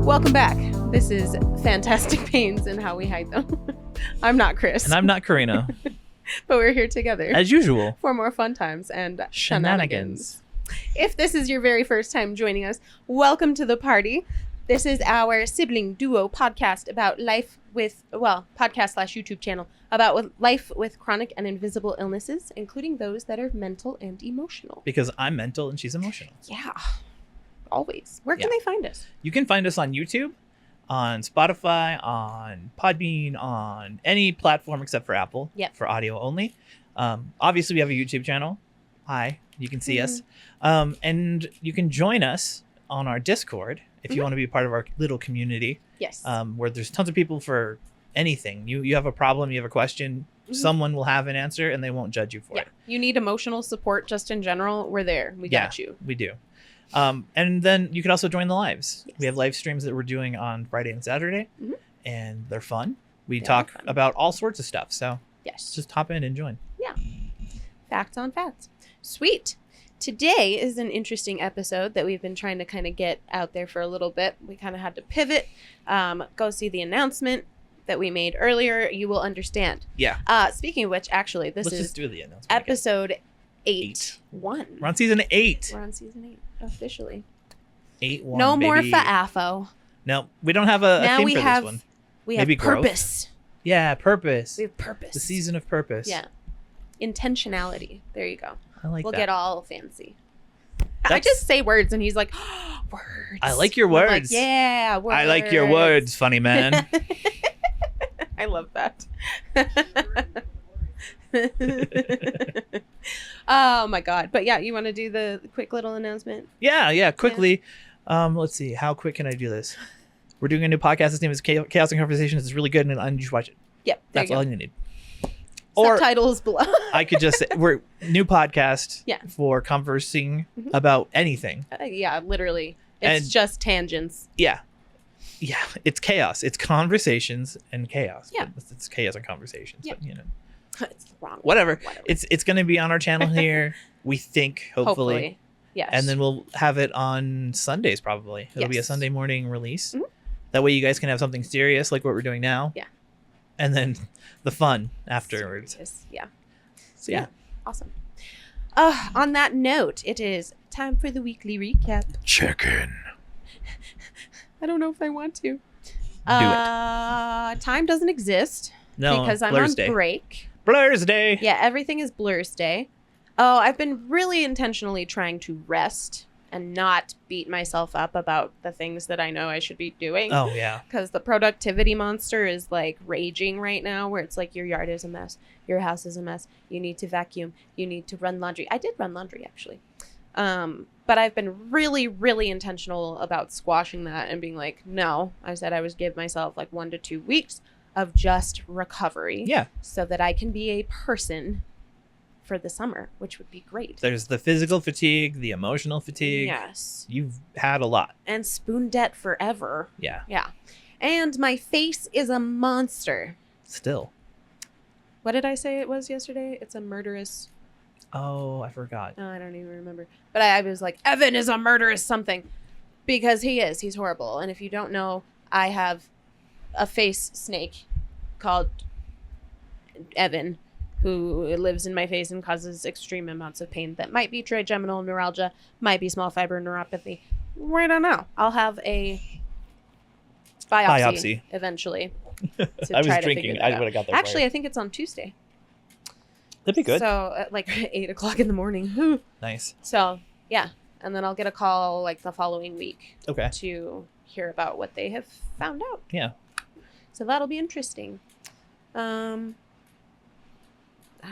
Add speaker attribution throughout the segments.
Speaker 1: Welcome back. This is Fantastic Pains and How We Hide Them. I'm not Chris.
Speaker 2: And I'm not Karina.
Speaker 1: But we're here together.
Speaker 2: As usual.
Speaker 1: For more fun times and
Speaker 2: Shenanigans.
Speaker 1: If this is your very first time joining us, welcome to the party. This is our sibling duo podcast about life with, podcast/YouTube channel about life with chronic and invisible illnesses, including those that are mental and emotional.
Speaker 2: Because I'm mental and she's emotional.
Speaker 1: Yeah. Always. Where can they find us?
Speaker 2: You can find us on YouTube, on Spotify, on Podbean, on any platform except for Apple.
Speaker 1: Yep.
Speaker 2: For audio only. Obviously, we have a YouTube channel. Hi, you can see us. And you can join us on our Discord if you want to be part of our little community.
Speaker 1: Yes.
Speaker 2: Where there's tons of people for anything. You have a problem, you have a question, someone will have an answer and they won't judge you for it.
Speaker 1: You need emotional support just in general, we're there. We got you.
Speaker 2: We do. And then you can also join the lives. Yes. We have live streams that we're doing on Friday and Saturday, and they're fun. We talk about all sorts of stuff. So just hop in and join. Yeah.
Speaker 1: Facts on facts. Sweet. Today is an interesting episode that we've been trying to kind of get out there for a little bit. We kind of had to pivot, go see the announcement that we made earlier. You will understand.
Speaker 2: Yeah.
Speaker 1: Speaking of which, actually, let's
Speaker 2: just do the announcement
Speaker 1: episode 8-1.
Speaker 2: We're on season 8.
Speaker 1: We're on season 8 officially.
Speaker 2: 8-1.
Speaker 1: No
Speaker 2: baby.
Speaker 1: more FAFO.
Speaker 2: No, we don't have a theme for this one.
Speaker 1: We have purpose.
Speaker 2: Growth. Yeah, purpose.
Speaker 1: We have purpose.
Speaker 2: The season of purpose.
Speaker 1: Yeah. Intentionality. There you go.
Speaker 2: I like that.
Speaker 1: We'll get all fancy. I just say words and he's like, oh, words.
Speaker 2: I like your words.
Speaker 1: Like, yeah, words.
Speaker 2: I like your words, funny man.
Speaker 1: I love that. Oh my god. But yeah, you want to do the quick little announcement?
Speaker 2: Yeah, quickly. Let's see, how quick can I do this? We're doing a new podcast. Its name is Chaos and Conversations. It's really good and you should watch it.
Speaker 1: Yep.
Speaker 2: That's all you need.
Speaker 1: Subtitles below.
Speaker 2: I could just say we're new podcast for conversing about anything.
Speaker 1: Yeah, literally. It's just tangents.
Speaker 2: Yeah. It's chaos. It's conversations and chaos.
Speaker 1: Yeah.
Speaker 2: It's chaos and conversations. Yeah. But
Speaker 1: it's wrong.
Speaker 2: Whatever. It's going to be on our channel here. We think, hopefully.
Speaker 1: Yes.
Speaker 2: And then we'll have it on Sundays probably. It'll be a Sunday morning release. That way you guys can have something serious like what we're doing now.
Speaker 1: Yeah.
Speaker 2: And then the fun afterwards.
Speaker 1: Yeah.
Speaker 2: So yeah.
Speaker 1: Awesome. On that note, it is time for the weekly recap.
Speaker 2: Check in.
Speaker 1: I don't know if I want to.
Speaker 2: Do it.
Speaker 1: Time doesn't exist.
Speaker 2: No,
Speaker 1: because I'm
Speaker 2: Blur's
Speaker 1: on
Speaker 2: Day.
Speaker 1: break.
Speaker 2: Blur's Day.
Speaker 1: Yeah, everything is Blur's Day. Oh, I've been really intentionally trying to rest and not beat myself up about the things that I know I should be doing.
Speaker 2: Oh, yeah.
Speaker 1: Because the productivity monster is like raging right now, where it's like your yard is a mess. Your house is a mess. You need to vacuum. You need to run laundry. I did run laundry, actually. But I've been really, really intentional about squashing that and being like, no. I said I would give myself like 1 to 2 weeks of just recovery.
Speaker 2: Yeah.
Speaker 1: So that I can be a person for the summer, which would be great.
Speaker 2: There's the physical fatigue, the emotional fatigue.
Speaker 1: Yes.
Speaker 2: You've had a lot.
Speaker 1: And spoon debt forever.
Speaker 2: Yeah.
Speaker 1: Yeah. And my face is a monster.
Speaker 2: Still.
Speaker 1: What did I say it was yesterday? It's a murderous...
Speaker 2: Oh, I forgot.
Speaker 1: Oh, I don't even remember. But I was like, Evan is a murderous something. Because he is. He's horrible. And if you don't know, I have a face snake called Evan, who lives in my face and causes extreme amounts of pain that might be trigeminal neuralgia, might be small fiber neuropathy. We don't know. I'll have a biopsy. Eventually.
Speaker 2: I was drinking. I would have got there.
Speaker 1: Actually, I think it's on Tuesday.
Speaker 2: That'd be good.
Speaker 1: So at like 8 o'clock in the morning.
Speaker 2: Nice.
Speaker 1: So yeah. And then I'll get a call like the following week.
Speaker 2: Okay.
Speaker 1: To hear about what they have found out.
Speaker 2: Yeah.
Speaker 1: So that'll be interesting. I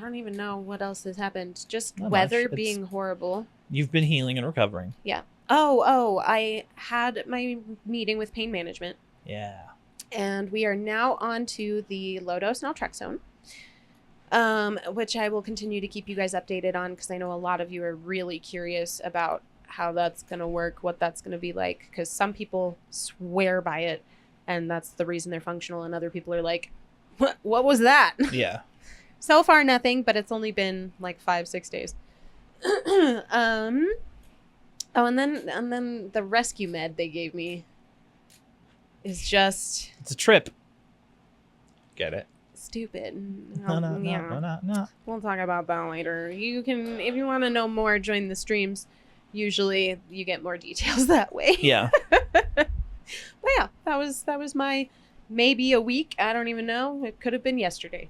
Speaker 1: don't even know what else has happened. Just weather being horrible.
Speaker 2: You've been healing and recovering.
Speaker 1: Yeah. Oh, I had my meeting with pain management.
Speaker 2: Yeah.
Speaker 1: And we are now on to the low-dose naltrexone, which I will continue to keep you guys updated on because I know a lot of you are really curious about how that's going to work, what that's going to be like, because some people swear by it, and that's the reason they're functional, and other people are like, what was that?
Speaker 2: Yeah.
Speaker 1: So far, nothing, but it's only been like 5-6 days. Oh, and then the rescue med they gave me. is just...
Speaker 2: It's a trip. Get it?
Speaker 1: Stupid.
Speaker 2: No.
Speaker 1: We'll talk about that later. You can, if you want to know more, join the streams. Usually you get more details that way.
Speaker 2: Yeah.
Speaker 1: But yeah, that was my maybe a week. I don't even know. It could have been yesterday.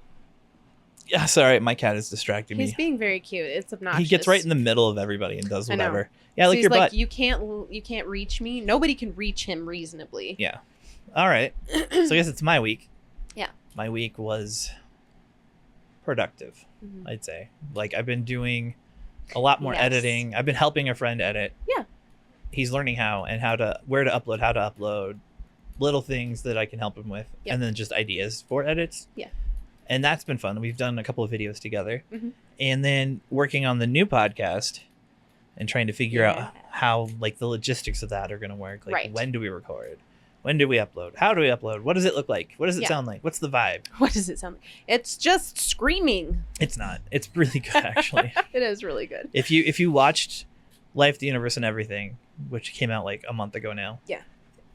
Speaker 2: Yeah, sorry, my cat is distracting me.
Speaker 1: He's being very cute. It's obnoxious.
Speaker 2: He gets right in the middle of everybody and does whatever. Yeah,
Speaker 1: so
Speaker 2: like
Speaker 1: he's
Speaker 2: your
Speaker 1: like,
Speaker 2: butt.
Speaker 1: you can't reach me. Nobody can reach him reasonably.
Speaker 2: Yeah. All right. So I guess it's my week.
Speaker 1: Yeah.
Speaker 2: My week was productive, I'd say. Like, I've been doing a lot more editing. I've been helping a friend edit.
Speaker 1: Yeah.
Speaker 2: He's learning where to upload, how to upload, little things that I can help him with, and then just ideas for edits.
Speaker 1: Yeah.
Speaker 2: And that's been fun. We've done a couple of videos together. And then working on the new podcast and trying to figure out how, like, the logistics of that are going to work. Like, when do we record? When do we upload? How do we upload? What does it look like? What does it sound like? What's the vibe?
Speaker 1: What does it sound like? It's just screaming.
Speaker 2: It's not. It's really good, actually.
Speaker 1: It is really good.
Speaker 2: If you watched Life, the Universe, and Everything, which came out like a month ago now. Yeah.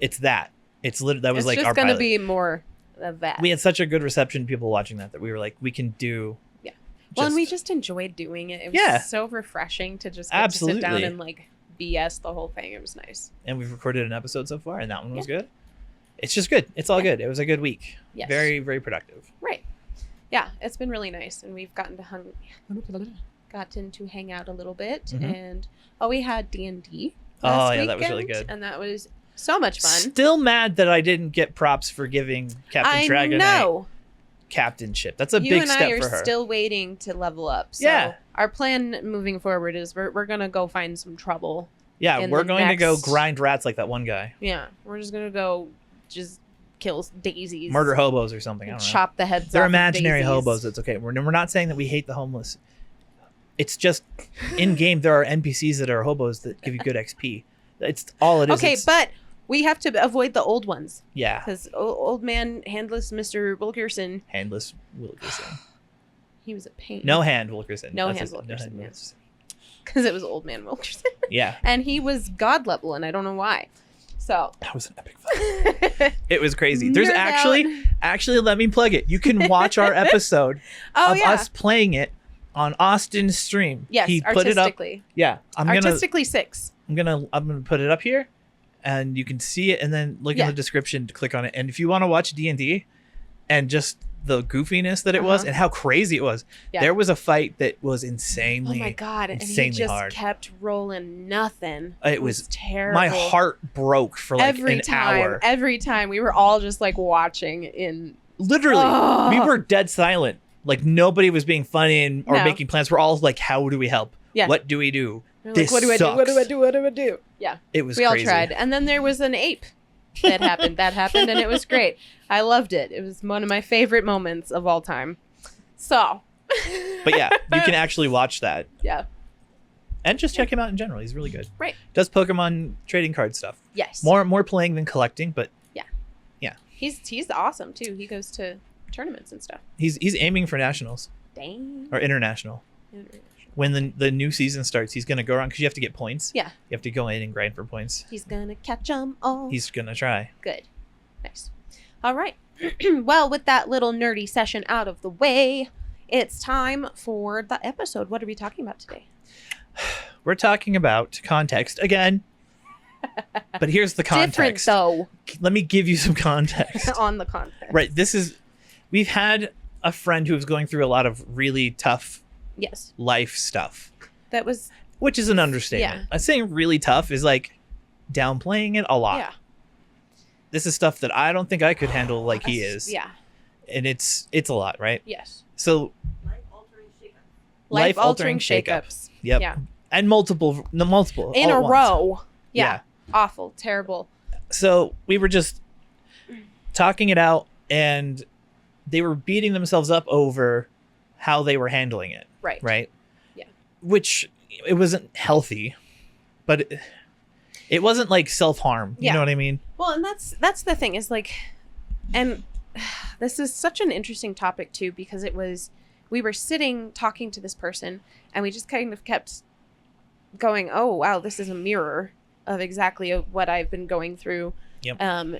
Speaker 2: It's that. It's literally that was like our pilot. It's just going to
Speaker 1: be more of that.
Speaker 2: We had such a good reception, people watching that we were like, we can do.
Speaker 1: Yeah. Well, and we just enjoyed doing it. It was so refreshing to just get to sit down and like BS the whole thing. It was nice.
Speaker 2: And we've recorded an episode so far, and that one was good. It's just good. It's all good. It was a good week. Yes. Very, very productive.
Speaker 1: Right. Yeah, it's been really nice, and we've gotten to hang out a little bit, and we had D&D.
Speaker 2: Oh yeah, that was really good,
Speaker 1: and that was so much fun.
Speaker 2: Still mad that I didn't get props for giving Captain Dragonite captainship. That's a big step for her. You and I are
Speaker 1: still waiting to level up. So our plan moving forward is we're gonna go find some trouble.
Speaker 2: Yeah, we're going to go grind rats like that one guy.
Speaker 1: Yeah, we're just gonna go just kill daisies,
Speaker 2: murder hobos or something. I don't know.
Speaker 1: Chop the heads off.
Speaker 2: They're imaginary hobos. It's okay. We're not saying that we hate the homeless. It's just in game there are NPCs that are hobos that give you good XP. It's all it is.
Speaker 1: Okay, but we have to avoid the old ones.
Speaker 2: Yeah.
Speaker 1: Because old man, handless Mr. Wilkerson.
Speaker 2: Handless Wilkerson.
Speaker 1: He was a pain.
Speaker 2: No hand Wilkerson.
Speaker 1: No hand Wilkerson. Yes. Because it was old man Wilkerson.
Speaker 2: Yeah.
Speaker 1: And he was god level, and I don't know why. So
Speaker 2: that was an epic fight. It was crazy. There's actually let me plug it. You can watch our episode of us playing it on Austin's stream.
Speaker 1: Yes,
Speaker 2: he put it up. Yeah,
Speaker 1: artistically 6.
Speaker 2: I'm gonna put it up here, and you can see it, and then look in the description to click on it. And if you want to watch D&D, and just the goofiness that it was and how crazy it was, there was a fight that was insanely.
Speaker 1: Oh my god! And he just kept rolling nothing.
Speaker 2: It was
Speaker 1: terrible.
Speaker 2: My heart broke for like an hour.
Speaker 1: Every time we were all just like watching in.
Speaker 2: Literally, we were dead silent. Like nobody was being funny or making plans. We're all like, "How do we help? Yeah. What do we do? This
Speaker 1: what do I do? What do I do? What do I do?" Yeah,
Speaker 2: it was.
Speaker 1: We all tried, and then there was an ape that happened, and it was great. I loved it. It was one of my favorite moments of all time. So.
Speaker 2: But yeah, you can actually watch that.
Speaker 1: Yeah.
Speaker 2: And just check him out in general. He's really good.
Speaker 1: Right.
Speaker 2: Does Pokemon trading card stuff.
Speaker 1: Yes.
Speaker 2: More playing than collecting, but. Yeah.
Speaker 1: He's awesome too. He goes to tournaments and stuff.
Speaker 2: He's aiming for nationals.
Speaker 1: Dang.
Speaker 2: Or international. When the new season starts, he's gonna go around because you have to get points.
Speaker 1: Yeah.
Speaker 2: You have to go in and grind for points.
Speaker 1: He's gonna catch them all.
Speaker 2: He's gonna try.
Speaker 1: Good. Nice. All right. Well, with that little nerdy session out of the way, it's time for the episode. What are we talking about today?
Speaker 2: We're talking about context again. But here's the context.
Speaker 1: Different though.
Speaker 2: Let me give you some context.
Speaker 1: On the context.
Speaker 2: Right. We've had a friend who was going through a lot of really tough life stuff. Which is an understatement. Yeah. Saying really tough is like downplaying it a lot. Yeah. This is stuff that I don't think I could handle like he is.
Speaker 1: Yeah.
Speaker 2: And it's a lot, right?
Speaker 1: Yes.
Speaker 2: So life-altering shakeups. Yep. Yeah. And multiple
Speaker 1: in a row. Yeah. Awful, terrible.
Speaker 2: So we were just talking it out, and they were beating themselves up over how they were handling it.
Speaker 1: Right.
Speaker 2: Right?
Speaker 1: Yeah.
Speaker 2: Which it wasn't healthy, but it wasn't like self-harm. You know what I mean?
Speaker 1: Well, and that's the thing is like, and this is such an interesting topic too, because we were sitting talking to this person, and we just kind of kept going, oh, wow, this is a mirror of exactly what I've been going through
Speaker 2: Yep.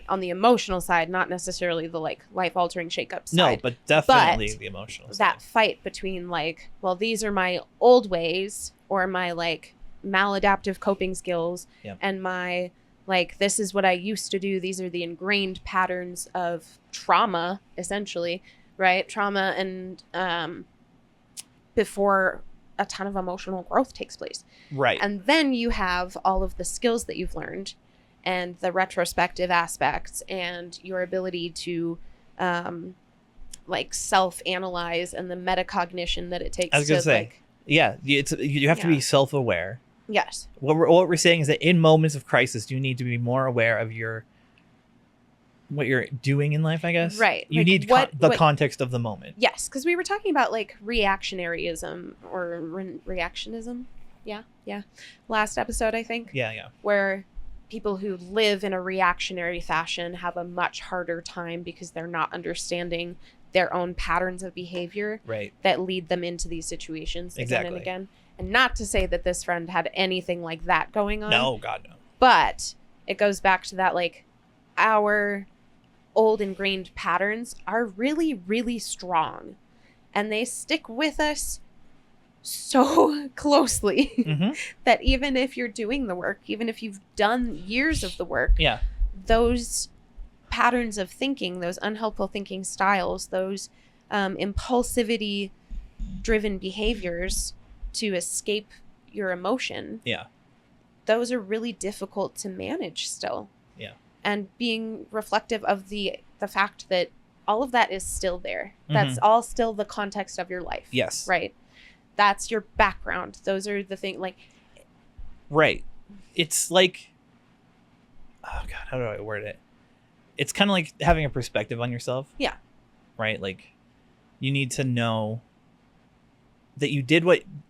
Speaker 1: On the emotional side, not necessarily the like life-altering shakeup side.
Speaker 2: No, but definitely the emotional side.
Speaker 1: That fight between like, well, these are my old ways or my like maladaptive coping skills, and my like, this is what I used to do. These are the ingrained patterns of trauma, essentially, right? Trauma and before a ton of emotional growth takes place.
Speaker 2: Right.
Speaker 1: And then you have all of the skills that you've learned and the retrospective aspects and your ability to like self-analyze and the metacognition that it takes.
Speaker 2: I was going to say, you have to be self-aware.
Speaker 1: Yes.
Speaker 2: What we're saying is that in moments of crisis, you need to be more aware of what you're doing in life, I guess.
Speaker 1: Right.
Speaker 2: You
Speaker 1: like
Speaker 2: need the context of the moment.
Speaker 1: Yes, because we were talking about like reactionaryism or reactionism. Yeah. Last episode, I think.
Speaker 2: Yeah.
Speaker 1: Where people who live in a reactionary fashion have a much harder time because they're not understanding their own patterns of behavior that lead them into these situations again and again. And not to say that this friend had anything like that going on.
Speaker 2: No, God, no.
Speaker 1: But it goes back to that, like, our old ingrained patterns are really, really strong. And they stick with us so closely that even if you're doing the work, even if you've done years of the work, those patterns of thinking, those unhelpful thinking styles, those impulsivity driven behaviors to escape your emotion, those are really difficult to manage still. And being reflective of the fact that all of that is still there. That's all still the context of your life.
Speaker 2: Yes.
Speaker 1: Right. That's your background. Those are the things, like.
Speaker 2: Right. It's like, oh God, how do I word it? It's kind of like having a perspective on yourself. Yeah. Right? Like, you need to know that you did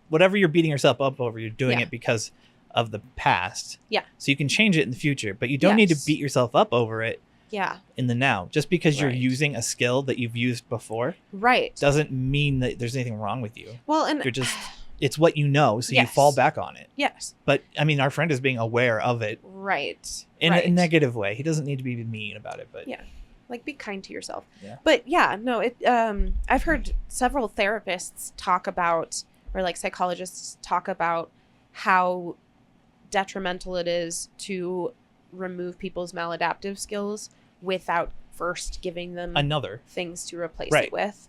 Speaker 2: whatever you're beating yourself up over, you're doing it because of the past. Yeah. So you can change it in the future, but you don't need to beat yourself up over it. Yeah. In the now. Just because you're using a skill that you've used before. Right. Doesn't mean that there's anything wrong with you. Well, and you're just, it's what you know, so you fall back on it. Yes. But I mean, our friend is being aware of it. Right. In a negative way. He doesn't need to be mean about it, but. Yeah. Like, be kind to yourself. Yeah. But yeah, no, I've heard several therapists talk about, or like psychologists talk about how detrimental it is to remove people's maladaptive skills without first giving them another things to replace it with.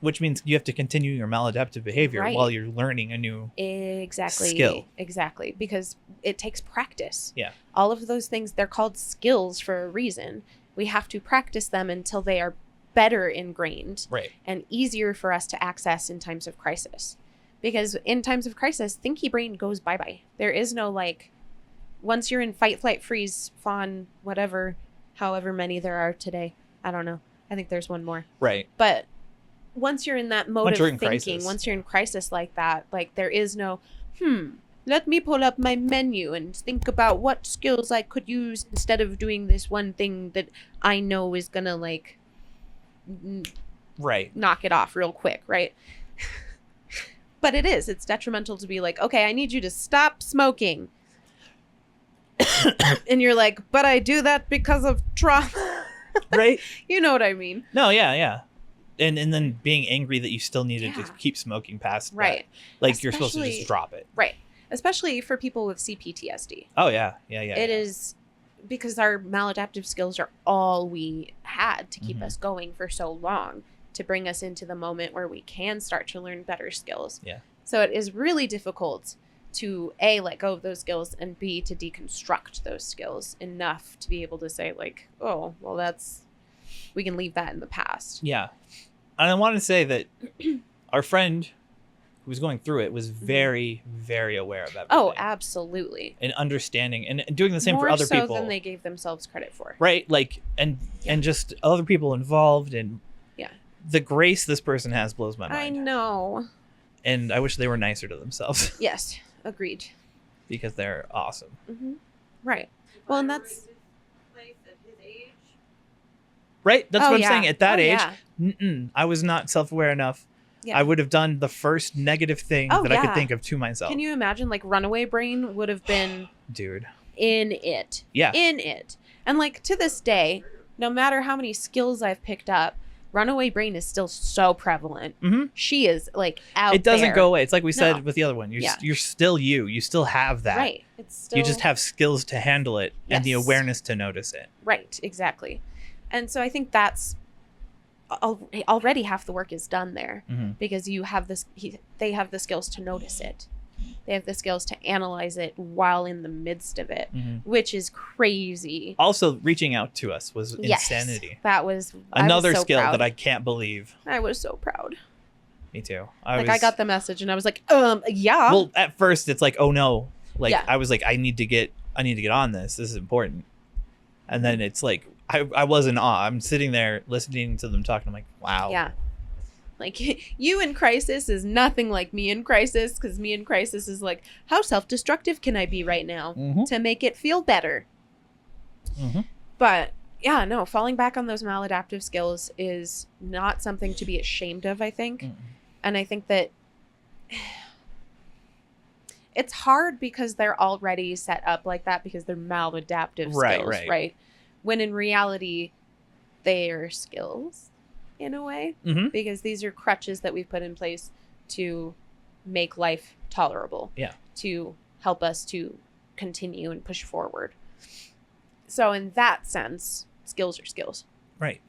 Speaker 2: Which means you have to continue your maladaptive behavior while you're learning a new skill. Exactly. Because it takes practice. Yeah. All of those things, they're called skills for a reason. We have to practice them until they are better ingrained and easier for us to access in times of crisis. Because in times of crisis, thinky brain goes bye-bye. There is no, like, once you're in fight, flight, freeze, fawn, whatever, however many there are today. I don't know. I think there's one more. Right. But once you're in that mode of thinking, once you're in crisis like that, like, there is no, let me pull up my menu and think about what skills I could use instead of doing this one thing that I know is going to, like, knock it off real quick, right? But it's detrimental to be like, okay, I need you to stop smoking. And you're like, but I do that because of trauma. Right? You know what I mean? No, yeah. And then being angry that you still needed to keep smoking past that. Like, you're supposed to just drop it. Right. Especially for people with CPTSD. Oh, yeah. It is because our maladaptive skills are all we had to keep us going for so long, to bring us into the moment where we can start to learn better skills. Yeah. So it is really difficult to A, let go of those skills, and B, to deconstruct those skills enough to be able to say, like, oh, well, we can leave that in the past. Yeah. And I want to say that our friend who was going through it was very, very aware of everything. Oh, absolutely. And understanding and doing the same for other people. More so than they gave themselves credit for. Right. Like, and just other people involved, and the grace this person has blows my mind. I know. And I wish they were nicer to themselves. Yes. Agreed. Because they're awesome. Right. Well, and that's... Right? That's what I'm saying. At that age, I was not self-aware enough. Yeah. I would have done the first negative thing that I could think of to myself. Can you imagine? Like, runaway brain would have been... Dude.
Speaker 1: in it.
Speaker 2: Yeah.
Speaker 1: In it. And like to this day, no matter how many skills I've picked up, runaway brain is still so prevalent.
Speaker 2: Mm-hmm.
Speaker 1: She is like out.
Speaker 2: It doesn't
Speaker 1: there.
Speaker 2: go away. It's like we said with the other one. You're still you. You still have that.
Speaker 1: Right. It's still.
Speaker 2: You just have skills to handle it and the
Speaker 1: Yes.
Speaker 2: awareness to notice it.
Speaker 1: Right. Exactly. And so I think that's already half the work is done there because you have this. They have the skills to notice it. They have the skills to analyze it while in the midst of it, which is crazy.
Speaker 2: Also, reaching out to us was insanity.
Speaker 1: That was
Speaker 2: another
Speaker 1: so
Speaker 2: skill
Speaker 1: proud.
Speaker 2: that I can't believe.
Speaker 1: I was so proud.
Speaker 2: Me too.
Speaker 1: I got the message and I was like, yeah.
Speaker 2: Well, at first it's like, oh no, like
Speaker 1: Yeah.
Speaker 2: I was like, I need to get on this. This is important. And then it's like, I was in awe. I'm sitting there listening to them talking. I'm like, wow.
Speaker 1: Yeah. Like you in crisis is nothing like me in crisis, because me in crisis is like, how self-destructive can I be right now to make it feel better? But yeah, no, falling back on those maladaptive skills is not something to be ashamed of, I think. And I think that it's hard because they're already set up like that because they're maladaptive skills, right? When in reality, they are skills in a way, because these are crutches that we've put in place to make life tolerable, to help us to continue and push forward. So in that sense, skills are skills.
Speaker 2: Right.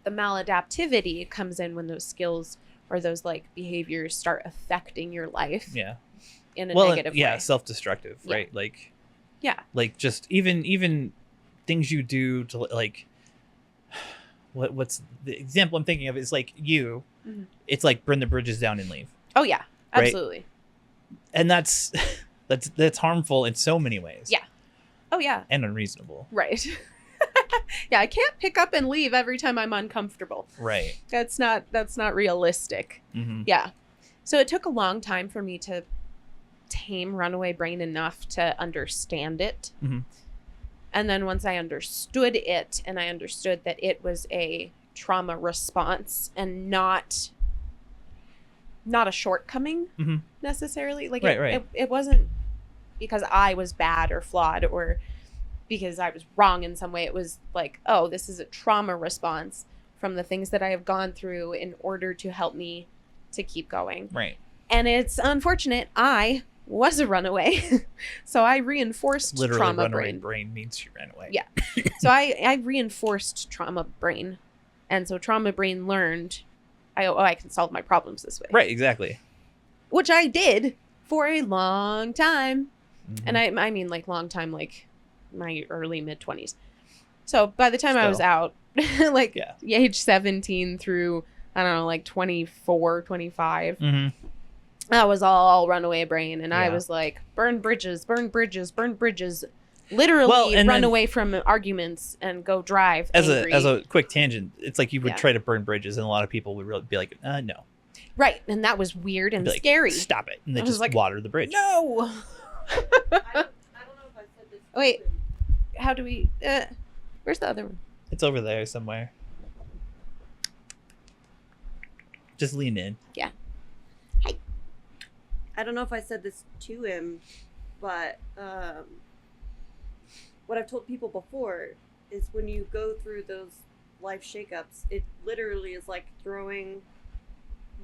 Speaker 1: The maladaptivity comes in when those skills or those like behaviors start affecting your life.
Speaker 2: Yeah.
Speaker 1: In a negative way.
Speaker 2: Yeah, self-destructive, right? Like, like just even things you do to like. What's the example I'm thinking of is like you. It's like burn the bridges down and leave.
Speaker 1: Oh yeah, absolutely.
Speaker 2: Right? And that's harmful in so many ways.
Speaker 1: Yeah. Oh yeah.
Speaker 2: And unreasonable.
Speaker 1: Right. Yeah, I can't pick up and leave every time I'm uncomfortable.
Speaker 2: Right.
Speaker 1: That's not realistic. Yeah. So it took a long time for me to tame runaway brain enough to understand it. And then once I understood it, and I understood that it was a trauma response and not a shortcoming necessarily. Like it wasn't because I was bad or flawed or because I was wrong in some way. It was like, oh, this is a trauma response from the things that I have gone through in order to help me to keep going.
Speaker 2: Right.
Speaker 1: And it's unfortunate I was a runaway. So I reinforced trauma
Speaker 2: runaway brain means you ran away.
Speaker 1: Yeah. So I reinforced trauma brain. And so trauma brain learned, I can solve my problems this way.
Speaker 2: Right, exactly.
Speaker 1: Which I did for a long time. And I mean like long time, like my early mid-20s. So by the time I was out, like age 17 through, I don't know, like 24, 25, I was all runaway brain. And I was like, burn bridges, burn bridges, burn bridges. Literally run away from arguments and go drive angry.
Speaker 2: As a quick tangent, it's like you would try to burn bridges and a lot of people would really be like, no.
Speaker 1: Right. And that was weird and scary.
Speaker 2: Stop it. And they just like, water the bridge.
Speaker 1: No.
Speaker 3: I don't know if I said this.
Speaker 1: Wait. How do we... where's the other one?
Speaker 2: It's over there somewhere. Just lean in.
Speaker 1: Yeah. Hi.
Speaker 3: I don't know if I said this to him, but what I've told people before is when you go through those life shakeups, it literally is like throwing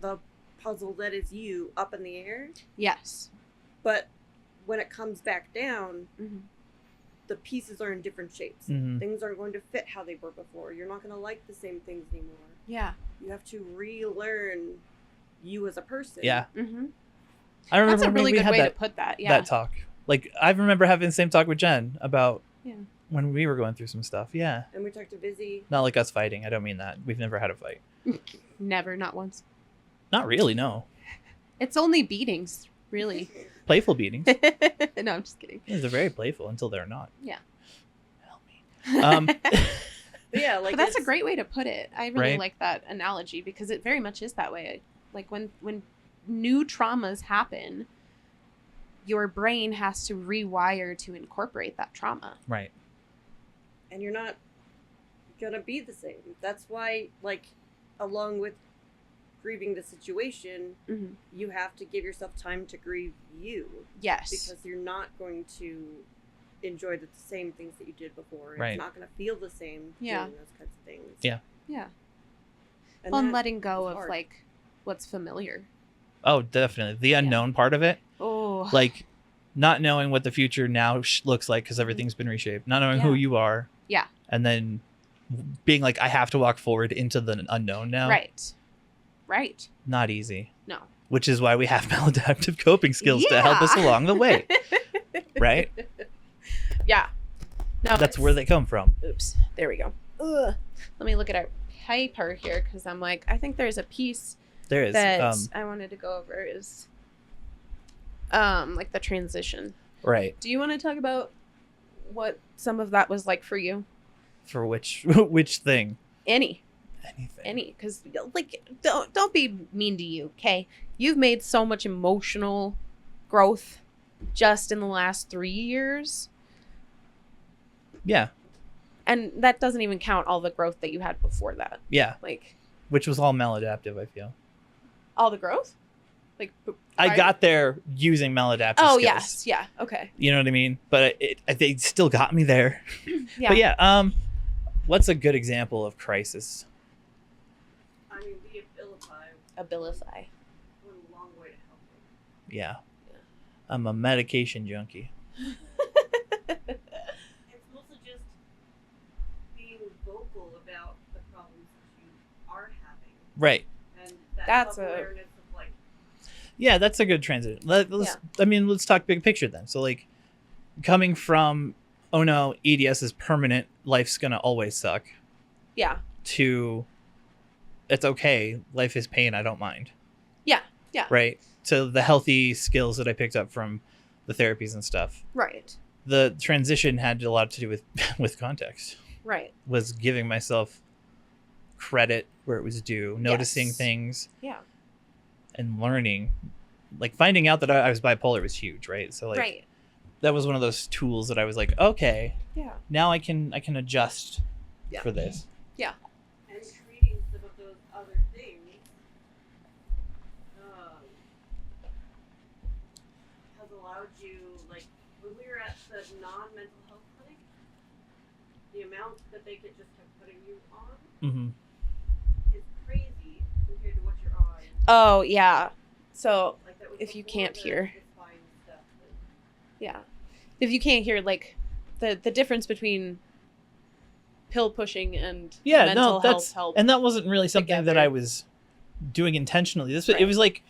Speaker 3: the puzzle that is you up in the air.
Speaker 1: Yes.
Speaker 3: But when it comes back down, the pieces are in different shapes. Things aren't going to fit how they were before. You're not going to like the same things anymore.
Speaker 1: Yeah.
Speaker 3: You have to relearn you as a person.
Speaker 2: Yeah. I remember
Speaker 1: that's a really good way to put that. Yeah.
Speaker 2: That talk. Like, I remember having the same talk with Jen about when we were going through some stuff. Yeah.
Speaker 3: And we talked to Vizzy.
Speaker 2: Not like us fighting. I don't mean that. We've never had a fight.
Speaker 1: Never, not once.
Speaker 2: Not really, no.
Speaker 1: It's only beatings, really.
Speaker 2: Playful beatings.
Speaker 1: No, I'm just kidding.
Speaker 2: They're very playful until they're not.
Speaker 1: Yeah.
Speaker 2: Help me.
Speaker 3: Yeah, like
Speaker 1: but that's a great way to put it. I really like that analogy because it very much is that way. Like when new traumas happen, your brain has to rewire to incorporate that trauma.
Speaker 2: Right.
Speaker 3: And you're not gonna be the same. That's why, like, along with grieving the situation, you have to give yourself time to grieve you.
Speaker 1: Yes.
Speaker 3: Because you're not going to enjoy the same things that you did before.
Speaker 2: Right.
Speaker 3: It's not going to feel the same
Speaker 1: Yeah.
Speaker 3: doing those kinds of things.
Speaker 2: Yeah.
Speaker 1: Yeah.
Speaker 3: And
Speaker 1: And
Speaker 3: that
Speaker 1: letting go
Speaker 3: is
Speaker 1: of
Speaker 3: hard.
Speaker 1: like what's familiar.
Speaker 2: Oh, definitely. The unknown part of it.
Speaker 1: Oh.
Speaker 2: Like not knowing what the future now looks like because everything's been reshaped. Not knowing who you are.
Speaker 1: Yeah.
Speaker 2: And then being like, I have to walk forward into the unknown now.
Speaker 1: Right. Right.
Speaker 2: Not easy.
Speaker 1: No.
Speaker 2: Which is why we have maladaptive coping skills to help us along the way. Right?
Speaker 1: Yeah. No,
Speaker 2: That's where they come from.
Speaker 1: Oops. There we go. Ugh. Let me look at our paper here because I'm like, I think there's a piece
Speaker 2: There is.
Speaker 1: that I wanted to go over is like the transition.
Speaker 2: Right.
Speaker 1: Do you want to talk about what some of that was like for you?
Speaker 2: For which thing?
Speaker 1: Anything. Because like don't be mean to you, okay? You've made so much emotional growth just in the last 3 years.
Speaker 2: Yeah.
Speaker 1: And that doesn't even count all the growth that you had before that.
Speaker 2: Yeah.
Speaker 1: Like
Speaker 2: Which was all maladaptive, I feel.
Speaker 1: all the growth? Like
Speaker 2: I got there using maladaptive skills.
Speaker 1: yes. Yeah. Okay.
Speaker 2: You know what I mean? But they still got me there.
Speaker 1: Yeah.
Speaker 2: But yeah, what's a good example of crisis?
Speaker 3: I mean, the Abilify
Speaker 1: Abilify.
Speaker 3: went a long way to help me.
Speaker 2: Yeah. I'm a medication junkie.
Speaker 3: It's mostly just being vocal about the problems that you are having.
Speaker 2: Right.
Speaker 3: And
Speaker 1: That's
Speaker 3: self-awareness of like,
Speaker 2: Yeah, that's a good transition. Let's talk big picture then. So like coming from, oh no, EDS is permanent, life's gonna always suck,
Speaker 1: Yeah.
Speaker 2: to it's okay, life is pain, I don't mind.
Speaker 1: Yeah. Yeah.
Speaker 2: Right? So the healthy skills that I picked up from the therapies and stuff.
Speaker 1: Right.
Speaker 2: The transition had a lot to do with context.
Speaker 1: Right.
Speaker 2: Was giving myself credit where it was due, noticing
Speaker 1: Yes.
Speaker 2: things,
Speaker 1: Yeah.
Speaker 2: and learning. Like finding out that I was bipolar was huge, right? So like
Speaker 1: Right.
Speaker 2: that was one of those tools that I was like, okay,
Speaker 1: Yeah.
Speaker 2: now I can adjust
Speaker 1: Yeah.
Speaker 2: for this.
Speaker 1: Yeah.
Speaker 3: and treating some of those other things has allowed you, like, when we were at the non-mental health clinic, the amount that they could just have putting you on
Speaker 2: Mm-hmm.
Speaker 3: is crazy compared to what you're on.
Speaker 1: Oh yeah. So
Speaker 3: Like that was
Speaker 1: if you
Speaker 3: before
Speaker 1: can't
Speaker 3: the
Speaker 1: hear.
Speaker 3: defined stuff.
Speaker 1: yeah, if you can't hear like the difference between pill pushing and
Speaker 2: Yeah,
Speaker 1: mental
Speaker 2: no,
Speaker 1: health help.
Speaker 2: and that wasn't really something that
Speaker 1: together.
Speaker 2: I was doing intentionally. It
Speaker 1: Right.
Speaker 2: was like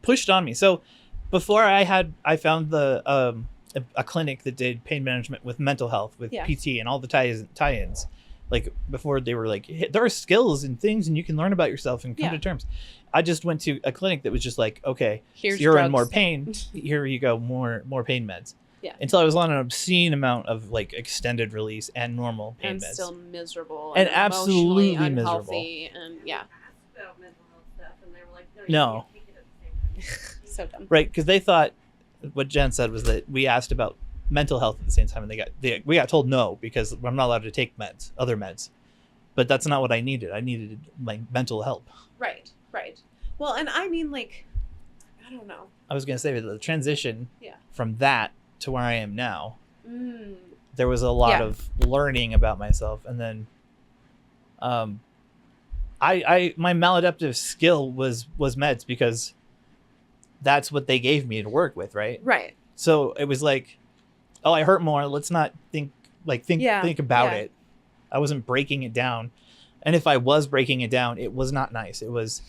Speaker 2: pushed on me. So before I found the a clinic that did pain management with mental health, with
Speaker 1: Yeah.
Speaker 2: PT and all the tie-ins. Like before they were like, hey, there are skills and things and you can learn about yourself and come
Speaker 1: Yeah.
Speaker 2: to terms. I just went to a clinic that was just like, okay,
Speaker 1: Here's
Speaker 2: you're in
Speaker 1: drugs.
Speaker 2: more pain. Here you go, more pain meds.
Speaker 1: Yeah.
Speaker 2: Until I was on an obscene amount of like extended release and normal pain
Speaker 1: and
Speaker 2: meds.
Speaker 1: still miserable
Speaker 2: And
Speaker 1: emotionally
Speaker 2: absolutely
Speaker 1: unhealthy, and yeah,
Speaker 3: Asked about mental health stuff, and they were like, no,
Speaker 2: No.
Speaker 3: you can't take it at the same time.
Speaker 1: so dumb.
Speaker 2: Right, because they thought what Jen said was that we asked about mental health at the same time, and we got told no because I'm not allowed to take other meds. But that's not what I needed. I needed like mental help.
Speaker 1: Right. Well, and I mean, like, I don't know.
Speaker 2: I was gonna say the transition
Speaker 1: Yeah.
Speaker 2: from that to where I am now.
Speaker 1: Mm.
Speaker 2: There was a lot
Speaker 1: Yeah.
Speaker 2: of learning about myself, and then, I my maladaptive skill was meds because that's what they gave me to work with, right?
Speaker 1: Right.
Speaker 2: So it was like, oh, I hurt more. Let's not think about
Speaker 1: Yeah.
Speaker 2: it. I wasn't breaking it down. And if I was breaking it down, it was not nice. It was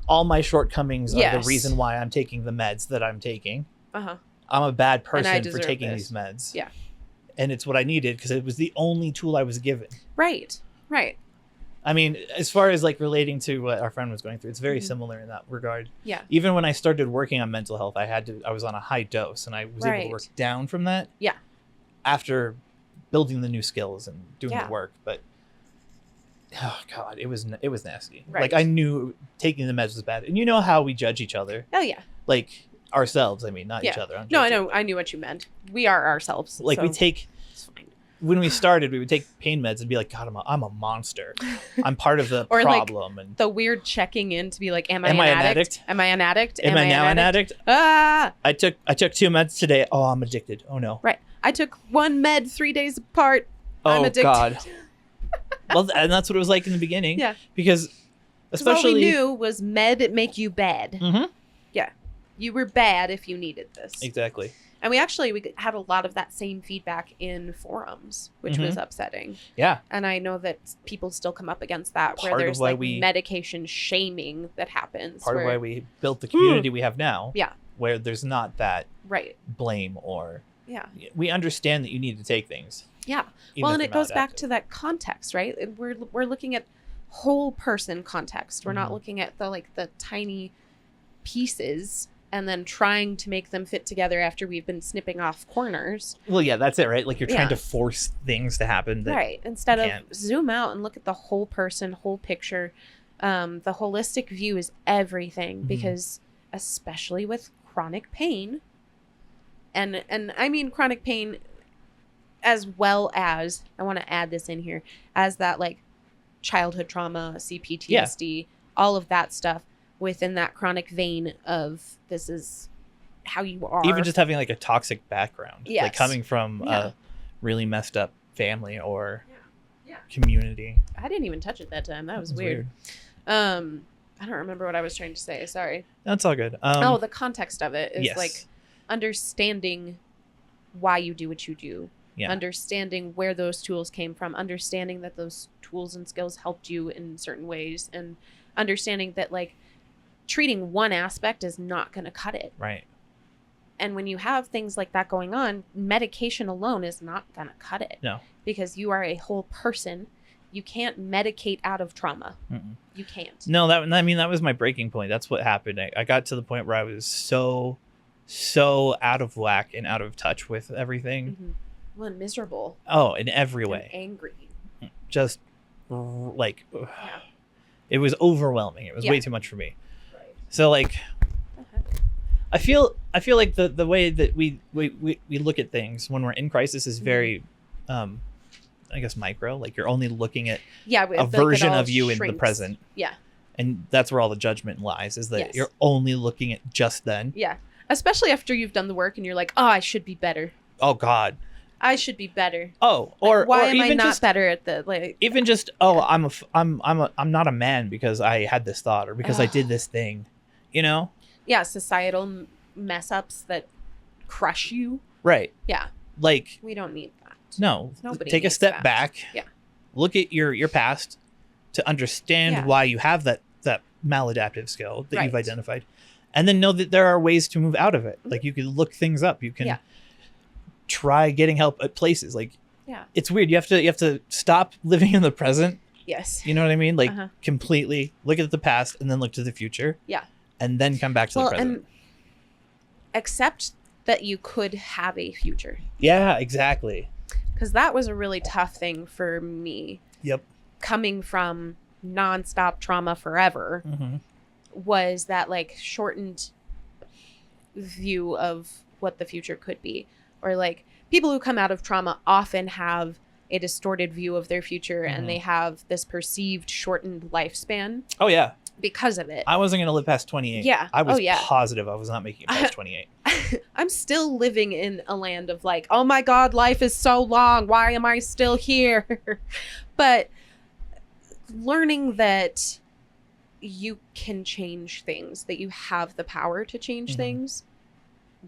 Speaker 2: all my shortcomings are
Speaker 1: Yes.
Speaker 2: the reason why I'm taking the meds that I'm taking.
Speaker 1: Uh-huh.
Speaker 2: I'm a bad
Speaker 1: And I
Speaker 2: person for
Speaker 1: deserve
Speaker 2: taking
Speaker 1: this.
Speaker 2: these meds.
Speaker 1: Yeah.
Speaker 2: And it's what I needed because it was the only tool I was given.
Speaker 1: Right.
Speaker 2: I mean, as far as like relating to what our friend was going through, it's very
Speaker 1: Mhm.
Speaker 2: similar in that regard.
Speaker 1: Yeah.
Speaker 2: Even when I started working on mental health, I was on a high dose and I was able
Speaker 1: Right.
Speaker 2: to work down from that.
Speaker 1: Yeah.
Speaker 2: After building the new skills and doing
Speaker 1: Yeah.
Speaker 2: the work, but oh god, it was nasty.
Speaker 1: Right.
Speaker 2: Like I knew taking the meds was bad, and you know how we judge each other,
Speaker 1: Oh yeah.
Speaker 2: like ourselves. I mean, not each
Speaker 1: Yeah.
Speaker 2: other. I'm
Speaker 1: No, I
Speaker 2: judging.
Speaker 1: know. I knew what you meant. We are ourselves.
Speaker 2: Like
Speaker 1: so
Speaker 2: we take
Speaker 1: it's fine.
Speaker 2: when we started, we would take pain meds and be like, God, I'm a monster. I'm part of the
Speaker 1: Or, like,
Speaker 2: problem. And
Speaker 1: The weird checking in to be like, am I
Speaker 2: Am
Speaker 1: an
Speaker 2: I an
Speaker 1: addict?
Speaker 2: addict?
Speaker 1: Am I an addict?
Speaker 2: am I now an addict?
Speaker 1: Ah.
Speaker 2: I took 2 meds today. Oh, I'm addicted. Oh no.
Speaker 1: Right. I took one med 3 days apart. I'm
Speaker 2: Oh
Speaker 1: addicted.
Speaker 2: God. Well, and that's what it was like in the beginning.
Speaker 1: Yeah.
Speaker 2: Because especially
Speaker 1: all we knew was med make you bad.
Speaker 2: Mm-hmm.
Speaker 1: Yeah. You were bad if you needed this.
Speaker 2: Exactly.
Speaker 1: And we had a lot of that same feedback in forums, which was upsetting.
Speaker 2: Yeah.
Speaker 1: And I know that people still come up against that,
Speaker 2: Part
Speaker 1: where
Speaker 2: of
Speaker 1: there's
Speaker 2: why
Speaker 1: like
Speaker 2: we-
Speaker 1: medication shaming that happens.
Speaker 2: Part of
Speaker 1: where-
Speaker 2: why we built the community we have now.
Speaker 1: Yeah.
Speaker 2: Where there's not that
Speaker 1: Right.
Speaker 2: blame or
Speaker 1: Yeah.
Speaker 2: we understand that you need to take things.
Speaker 1: Yeah.
Speaker 2: even
Speaker 1: Well,
Speaker 2: if
Speaker 1: and
Speaker 2: they're
Speaker 1: it
Speaker 2: not
Speaker 1: goes back
Speaker 2: adaptive.
Speaker 1: to that context, right? And we're looking at whole person context. We're not
Speaker 2: Mhm.
Speaker 1: looking at the tiny pieces and then trying to make them fit together after we've been snipping off corners.
Speaker 2: Well, yeah, that's it, right? Like you're trying
Speaker 1: Yeah.
Speaker 2: to force things to happen. That,
Speaker 1: Right. Instead of
Speaker 2: can't.
Speaker 1: zoom out and look at the whole person, whole picture. The holistic view is everything,
Speaker 2: Mhm.
Speaker 1: because especially with chronic pain, and I mean chronic pain as well as, I want to add this in here, as that like childhood trauma, CPTSD, all of that stuff within that chronic vein of this is how you are.
Speaker 2: Even just having like a toxic background, like
Speaker 1: Yes.
Speaker 2: coming from
Speaker 1: Yeah.
Speaker 2: a really messed up family or
Speaker 1: Yeah.
Speaker 2: community.
Speaker 1: I didn't even touch it that time. That was
Speaker 2: It's
Speaker 1: weird. I don't remember what I was trying to say. Sorry.
Speaker 2: That's all good.
Speaker 1: The context of it is
Speaker 2: yes.
Speaker 1: like understanding why you do what you do.
Speaker 2: Yeah.
Speaker 1: Understanding where those tools came from, understanding that those tools and skills helped you in certain ways, and understanding that like treating one aspect is not going to cut it.
Speaker 2: Right.
Speaker 1: And when you have things like that going on, medication alone is not going to cut it.
Speaker 2: No.
Speaker 1: Because you are a whole person. You can't medicate out of trauma.
Speaker 2: Mm-mm.
Speaker 1: You can't.
Speaker 2: No, that was my breaking point. That's what happened. I got to the point where I was so out of whack and out of touch with everything.
Speaker 1: Mm-hmm. Well, and miserable.
Speaker 2: Oh, in every
Speaker 1: And
Speaker 2: way.
Speaker 1: angry.
Speaker 2: Just like
Speaker 1: Yeah.
Speaker 2: it was overwhelming. It was
Speaker 1: Yeah.
Speaker 2: way too much for me.
Speaker 1: Right.
Speaker 2: So like
Speaker 1: Uh-huh.
Speaker 2: I feel like the way that we look at things when we're in crisis is very I guess micro. Like you're only looking at
Speaker 1: Yeah,
Speaker 2: a version of you in the present.
Speaker 1: Yeah.
Speaker 2: And that's where all the judgment lies, is that
Speaker 1: Yes.
Speaker 2: you're only looking at just then.
Speaker 1: Yeah. Especially after you've done the work and you're like, oh, I should be better.
Speaker 2: Oh God.
Speaker 1: I should be better.
Speaker 2: Oh,
Speaker 1: Like,
Speaker 2: or
Speaker 1: why
Speaker 2: or
Speaker 1: am I
Speaker 2: even
Speaker 1: not
Speaker 2: just
Speaker 1: better at the like?
Speaker 2: even just I'm not a man because I had this thought or because I did this thing, you know?
Speaker 1: Yeah, societal mess ups that crush you.
Speaker 2: Right.
Speaker 1: Yeah,
Speaker 2: Like
Speaker 1: we don't need that.
Speaker 2: no,
Speaker 1: Nobody
Speaker 2: take a
Speaker 1: needs
Speaker 2: step
Speaker 1: that.
Speaker 2: back.
Speaker 1: Yeah.
Speaker 2: Look at your past to understand
Speaker 1: Yeah.
Speaker 2: why you have that maladaptive skill that you've
Speaker 1: Right.
Speaker 2: identified. And then know that there are ways to move out of it. Like you can look things up. You can
Speaker 1: Yeah.
Speaker 2: try getting help at places. Like
Speaker 1: Yeah.
Speaker 2: it's weird. You have to stop living in the present.
Speaker 1: Yes.
Speaker 2: You know what I mean? Like
Speaker 1: Uh-huh.
Speaker 2: completely look at the past and then look to the future.
Speaker 1: Yeah.
Speaker 2: And then come back to the present.
Speaker 1: and accept that you could have a future,
Speaker 2: Yeah, exactly.
Speaker 1: because that was a really tough thing for me.
Speaker 2: Yep.
Speaker 1: Coming from nonstop trauma forever,
Speaker 2: Mm-hmm.
Speaker 1: was that like shortened view of what the future could be, or like people who come out of trauma often have a distorted view of their future,
Speaker 2: Mhm.
Speaker 1: and they have this perceived shortened lifespan
Speaker 2: Oh yeah.
Speaker 1: because of it.
Speaker 2: I wasn't gonna live past 28.
Speaker 1: Yeah.
Speaker 2: I was
Speaker 1: Oh, yeah.
Speaker 2: positive I was not making it past 28.
Speaker 1: I'm still living in a land of like, oh my God, life is so long. Why am I still here? But learning that you can change things, that you have the power to change
Speaker 2: Mhm.
Speaker 1: things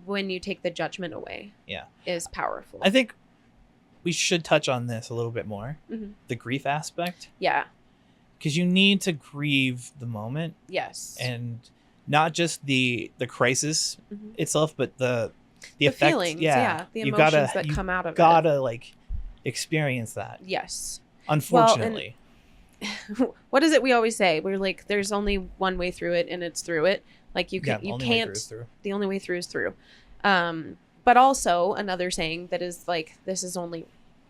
Speaker 1: when you take the judgment away.
Speaker 2: Yeah.
Speaker 1: Is powerful.
Speaker 2: I think we should touch on this a little bit more.
Speaker 1: Mhm.
Speaker 2: The grief aspect.
Speaker 1: Yeah.
Speaker 2: Because you need to grieve the moment
Speaker 1: Yes.
Speaker 2: and not just the crisis
Speaker 1: Mhm.
Speaker 2: itself, but the
Speaker 1: the
Speaker 2: effect.
Speaker 1: feelings,
Speaker 2: Yeah.
Speaker 1: the
Speaker 2: You
Speaker 1: emotions that
Speaker 2: you
Speaker 1: come out of it.
Speaker 2: gotta like experience that.
Speaker 1: Yes.
Speaker 2: Unfortunately.
Speaker 1: What is it we always say? We're like, there's only one way through it, and it's through it. Like you
Speaker 2: Yeah,
Speaker 1: can, you
Speaker 2: only way through
Speaker 1: can't.
Speaker 2: is through.
Speaker 1: The only way through is through. But also another saying that is like, this is only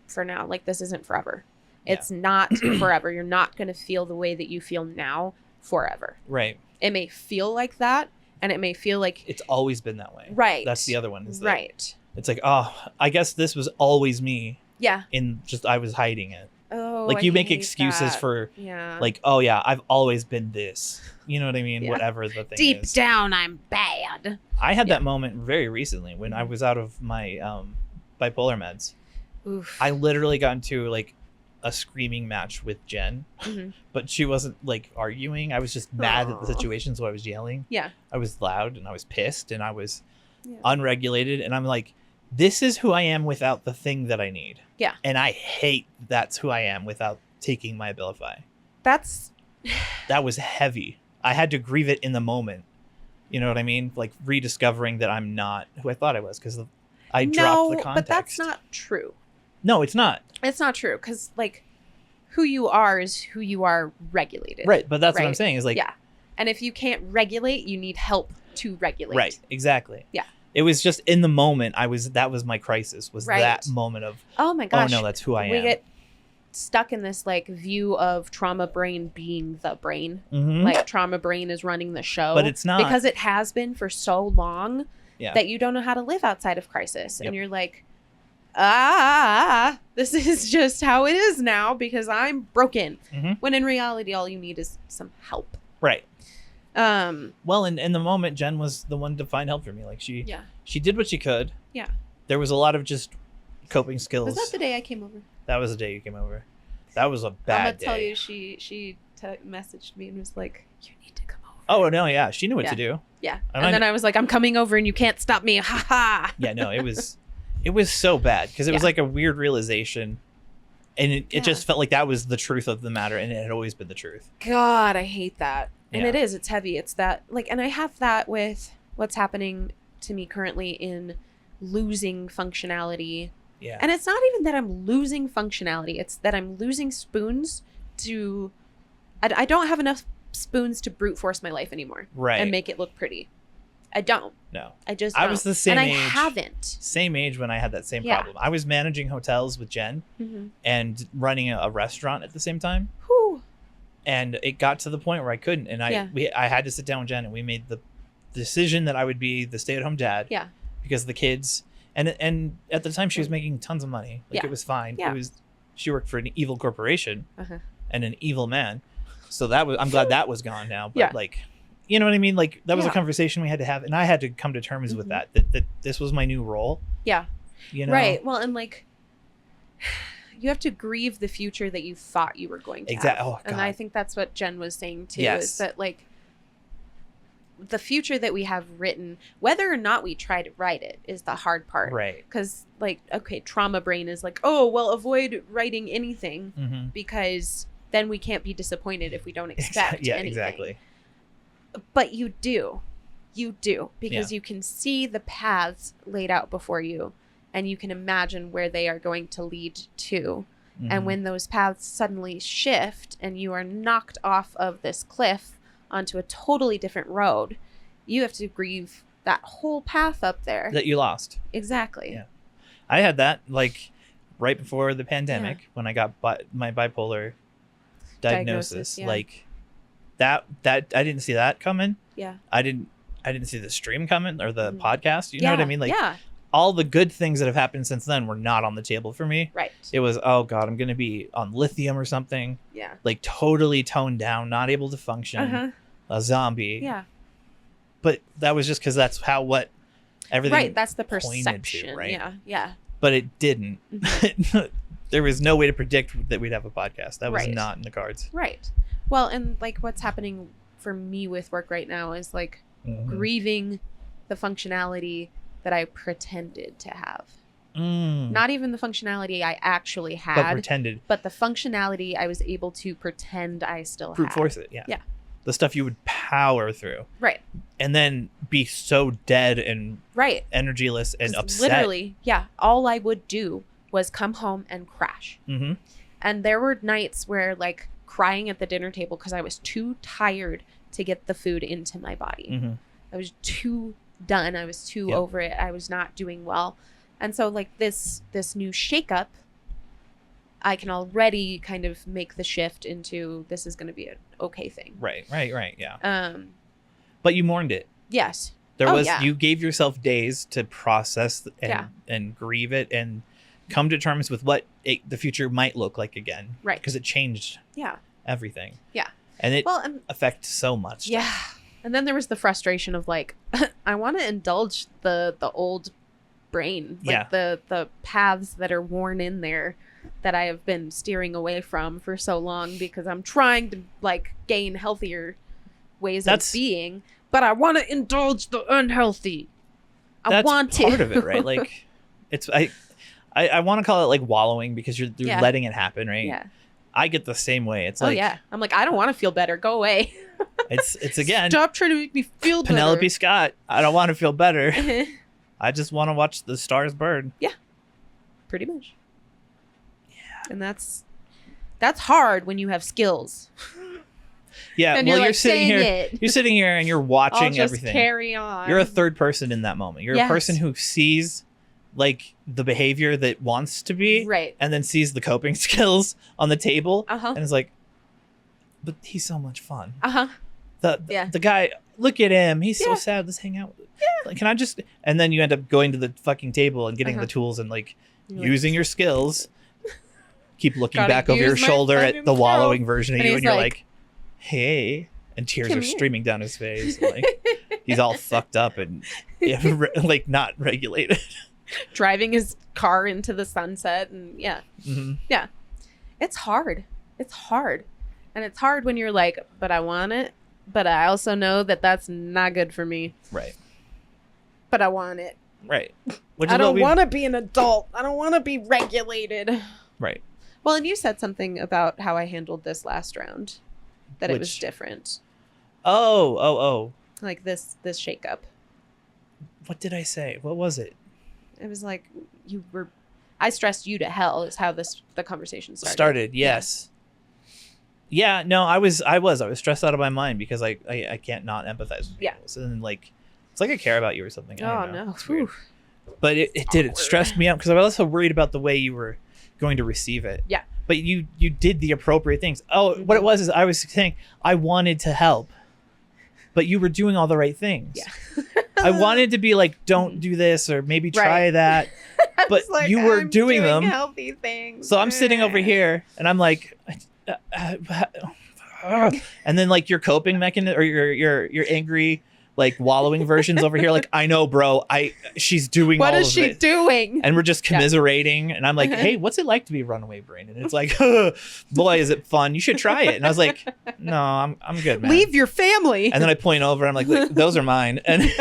Speaker 1: for now. Like this isn't forever.
Speaker 2: Yeah.
Speaker 1: It's not forever. You're not going to feel the way that you feel now forever.
Speaker 2: Right.
Speaker 1: It may feel like that, and it may feel like
Speaker 2: It's always been that way.
Speaker 1: right.
Speaker 2: That's the other one. Is that
Speaker 1: right.
Speaker 2: It's like, oh, I guess this was always me.
Speaker 1: Yeah.
Speaker 2: I was hiding it.
Speaker 1: Oh,
Speaker 2: Like
Speaker 1: I
Speaker 2: you make
Speaker 1: hate
Speaker 2: excuses
Speaker 1: that.
Speaker 2: for
Speaker 1: Yeah.
Speaker 2: like, oh yeah, I've always been this. You know what I mean?
Speaker 1: Yeah.
Speaker 2: Whatever the thing
Speaker 1: deep
Speaker 2: is.
Speaker 1: down, I'm bad.
Speaker 2: I had
Speaker 1: Yeah.
Speaker 2: that moment very recently when I was out of my bipolar meds.
Speaker 1: Oof.
Speaker 2: I literally got into like a screaming match with Jen, but she wasn't like arguing. I was just mad at the situation, so I was yelling.
Speaker 1: Yeah.
Speaker 2: I was loud and I was pissed and I was unregulated, and I'm like, this is who I am without the thing that I need.
Speaker 1: Yeah.
Speaker 2: And I hate that's who I am without taking my Abilify. That was heavy. I had to grieve it in the moment. You know what I mean? Like rediscovering that I'm not who I thought I was because I dropped the context.
Speaker 1: But that's not true.
Speaker 2: No, it's not.
Speaker 1: It's not true because like who you are is who you are regulated.
Speaker 2: Right. But that's what I'm saying is like.
Speaker 1: Yeah. And if you can't regulate, you need help to regulate.
Speaker 2: Right. Exactly.
Speaker 1: Yeah.
Speaker 2: It was just in the moment. That was my crisis was that moment of,
Speaker 1: oh my gosh.
Speaker 2: Oh no, that's who I am.
Speaker 1: We get stuck in this like view of trauma brain being the brain.
Speaker 2: Mm-hmm.
Speaker 1: Like trauma brain is running the show.
Speaker 2: But it's not.
Speaker 1: Because it has been for so long that you don't know how to live outside of crisis. Yep. And you're like, this is just how it is now because I'm broken. Mm-hmm. When in reality, all you need is some help.
Speaker 2: Right. Well, in the moment, Jen was the one to find help for me. Like she did what she could.
Speaker 1: Yeah.
Speaker 2: There was a lot of just coping skills.
Speaker 1: Was that the day I came over?
Speaker 2: That was the day you came over. That was a bad day.
Speaker 1: I'm gonna tell you, she messaged me and was like, "You need to come over."
Speaker 2: Oh no, yeah, she knew what to do.
Speaker 1: Yeah, and then I was like, "I'm coming over, and you can't stop me." Ha ha.
Speaker 2: Yeah, no, it was so bad because it was like a weird realization, and it just felt like that was the truth of the matter, and it had always been the truth. God,
Speaker 1: I hate that, and it's heavy. It's that like, and I have that with what's happening to me currently in losing functionality.
Speaker 2: Yeah.
Speaker 1: And it's not even that I'm losing functionality. It's that I'm losing spoons to... I don't have enough spoons to brute force my life anymore.
Speaker 2: Right.
Speaker 1: And make it look pretty. I don't.
Speaker 2: No.
Speaker 1: I just
Speaker 2: don't. I was the same age.
Speaker 1: And I haven't.
Speaker 2: Same age when I had that same problem. I was managing hotels with Jen and running a restaurant at the same time.
Speaker 1: Whew.
Speaker 2: And it got to the point where I couldn't. And I had to sit down with Jen and we made the decision that I would be the stay-at-home dad.
Speaker 1: Yeah. Because
Speaker 2: the kids... And at the time she was making tons of money. Like it was fine.
Speaker 1: Yeah.
Speaker 2: She worked for an evil corporation and an evil man. So I'm glad that was gone now. But like, you know what I mean? Like that was a conversation we had to have. And I had to come to terms with that this was my new role.
Speaker 1: Yeah.
Speaker 2: You know?
Speaker 1: Right. Well, and like you have to grieve the future that you thought you were going to have. Oh, God. And I think that's what Jen was saying too, is that like, the future that we have written, whether or not we try to write it, is the hard part.
Speaker 2: Right.
Speaker 1: Because, like, okay, trauma brain is like, oh, well, avoid writing anything because then we can't be disappointed if we don't expect anything. Exactly. But you do. You do. Because you can see the paths laid out before you and you can imagine where they are going to lead to. And when those paths suddenly shift and you are knocked off of this cliff onto a totally different road, you have to grieve that whole path up there
Speaker 2: that you lost.
Speaker 1: Exactly.
Speaker 2: Yeah, I had that like right before the pandemic when I got my bipolar diagnosis. Like that I didn't see that coming.
Speaker 1: Yeah,
Speaker 2: I didn't see the stream coming or the podcast. You know what I mean? Like
Speaker 1: all
Speaker 2: the good things that have happened since then were not on the table for me.
Speaker 1: Right.
Speaker 2: It was, oh God, I'm going to be on lithium or something.
Speaker 1: Yeah.
Speaker 2: Like totally toned down, not able to function. A zombie.
Speaker 1: Yeah.
Speaker 2: But that was just because that's what everything.
Speaker 1: Right. That's the perception.
Speaker 2: To, right.
Speaker 1: Yeah. Yeah.
Speaker 2: But it didn't. There was no way to predict that we'd have a podcast. That was not in the cards.
Speaker 1: Right. Well, and like what's happening for me with work right now is like grieving the functionality that I pretended to have. Not even the functionality I actually had.
Speaker 2: But pretended.
Speaker 1: But the functionality I was able to pretend I still had.
Speaker 2: Brute force it, yeah.
Speaker 1: Yeah.
Speaker 2: The stuff you would power through.
Speaker 1: Right.
Speaker 2: And then be so dead and energyless and upset.
Speaker 1: Literally, yeah. All I would do was come home and crash. And there were nights where like crying at the dinner table because I was too tired to get the food into my body. I was too done. I was too over it. I was not doing well. And so like this new shakeup, I can already kind of make the shift into this is going to be an okay thing.
Speaker 2: Right. Yeah. But you mourned it.
Speaker 1: Yes.
Speaker 2: You gave yourself days to process and grieve it and come to terms with what the future might look like again.
Speaker 1: Right.
Speaker 2: Because it changed everything.
Speaker 1: Yeah.
Speaker 2: And it affects so much.
Speaker 1: Yeah. And then there was the frustration of like, I want to indulge the old brain, like the paths that are worn in there that I have been steering away from for so long because I'm trying to like gain healthier ways of being, but I want to indulge the unhealthy.
Speaker 2: That's part of it, right? Like it's I want to call it like wallowing because you're letting it happen, right?
Speaker 1: Yeah.
Speaker 2: I get the same way. It's like,
Speaker 1: I'm like, I don't want to feel better. Go away.
Speaker 2: it's again.
Speaker 1: Stop trying to make me feel better.
Speaker 2: Penelope Scott. I don't want to feel better. I just want to watch the stars burn.
Speaker 1: Yeah. Pretty much. Yeah. And that's hard when you have skills.
Speaker 2: Yeah.
Speaker 1: And
Speaker 2: well,
Speaker 1: you're
Speaker 2: like sitting here.
Speaker 1: it.
Speaker 2: You're sitting here and you're watching
Speaker 1: I'll just
Speaker 2: everything.
Speaker 1: Carry on.
Speaker 2: You're a third person in that moment. You're a person who sees like the behavior that wants to be,
Speaker 1: right,
Speaker 2: and then sees the coping skills on the table, and is like, but he's so much fun. The guy, look at him. He's so sad. Let's hang out. Like, can I just? And then you end up going to the fucking table and getting the tools and like using your skills. Keep looking back over your shoulder at the wallowing version of you, and you're like, hey. And tears are streaming down his face. Like he's all fucked up and like not regulated.
Speaker 1: Driving his car into the sunset and it's hard. And it's hard when you're like, but I want it, but I also know that that's not good for me,
Speaker 2: right?
Speaker 1: But I want it,
Speaker 2: right?
Speaker 1: I don't want to be an adult. I don't want to be regulated,
Speaker 2: right?
Speaker 1: Well, and you said something about how I handled this last round, that it was different.
Speaker 2: Oh
Speaker 1: like this shakeup.
Speaker 2: What did I say? What was it? It
Speaker 1: was like I stressed you to hell is how the conversation
Speaker 2: started. Yes. Yeah, no, I was stressed out of my mind because I can't not empathize with people. So then like it's like I care about you or something. I don't know. It's weird. But it stressed me out because I was also worried about the way you were going to receive it.
Speaker 1: Yeah.
Speaker 2: But you did the appropriate things. What it was is I was saying I wanted to help, but you were doing all the right things.
Speaker 1: Yeah.
Speaker 2: I wanted to be like, don't do this or maybe try that. But
Speaker 1: like,
Speaker 2: you were doing them.
Speaker 1: Healthy things.
Speaker 2: So I'm sitting over here and I'm like, and then like your coping mechanism or your angry, like wallowing versions over here. Like, I know, bro, she's doing all of it.
Speaker 1: What is she doing?
Speaker 2: And we're just commiserating. And I'm like, hey, what's it like to be a runaway brain? And it's like, boy, is it fun. You should try it. And I was like, no, I'm good, man.
Speaker 1: Leave your family.
Speaker 2: And then I point over. I'm like, those are mine. And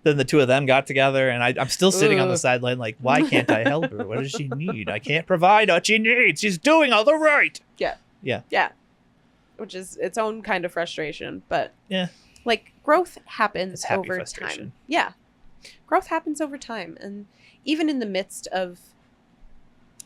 Speaker 2: then the two of them got together. And I'm still sitting on the sideline like, why can't I help her? What does she need? I can't provide what she needs. She's doing all the right.
Speaker 1: Yeah.
Speaker 2: Yeah.
Speaker 1: Yeah. Which is its own kind of frustration. But
Speaker 2: yeah.
Speaker 1: Like, growth happens over time. Yeah. Growth happens over time. And even in the midst of